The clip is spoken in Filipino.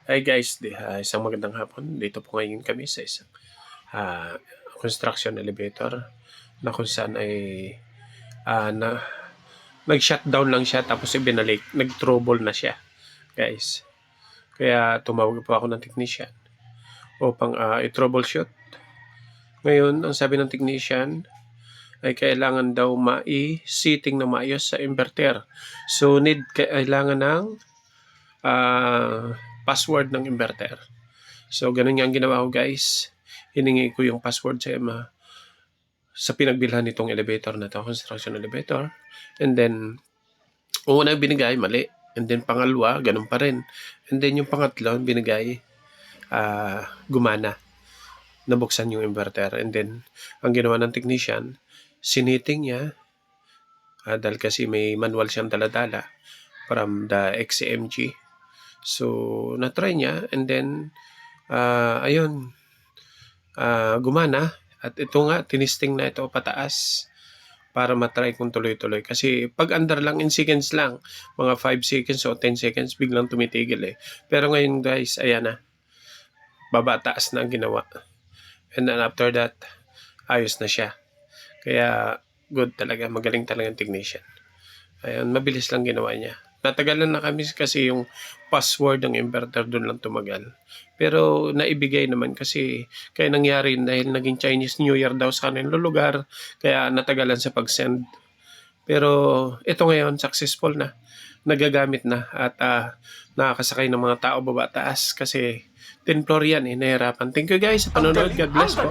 Hi guys, isang magandang hapon. Dito po ngayon kami sa isang ah, construction elevator na kung saan ay na nag-shutdown lang siya tapos ibinalik, nag-trouble na siya, guys. Kaya tumawag po ako ng technician upang i-troubleshoot. Ngayon, ang sabi ng technician ay kailangan daw mai-setting na maayos sa inverter. So, kailangan ng password ng inverter. So, ganun nga ang ginawa ko, guys. Hiningi ko yung password sa pinagbilhan nitong elevator na to, construction elevator. And then, una binigay, mali. And then, pangalawa, ganun pa rin. And then, yung pangatlo, binigay, gumana. Nabuksan yung inverter. And then, ang ginawa ng technician, siniting niya, dahil kasi may manual siyang daladala from the XCMG. So, na-try niya. And then, ayun, gumana. At ito nga, tinisting na ito pataas para matry kung tuloy-tuloy. Kasi pag under lang in seconds lang, mga 5 seconds o 10 seconds, biglang tumitigil eh. Pero ngayon guys, ayan na. Baba taas na ang ginawa. And then after that, ayos na siya. Kaya good talaga, magaling talaga ang technician. Ayan, mabilis lang ginawa niya. Natagalan na kami kasi yung password ng inverter doon lang tumagal. Pero naibigay naman kasi kaya nangyari dahil naging Chinese New Year daw sa kanilang lugar. Kaya natagalan sa pag-send. Pero ito ngayon, successful na. Nagagamit na at nakakasakay ng mga tao baba taas kasi 10 floor yan eh, nahirapan. Thank you guys sa panonood. God bless po.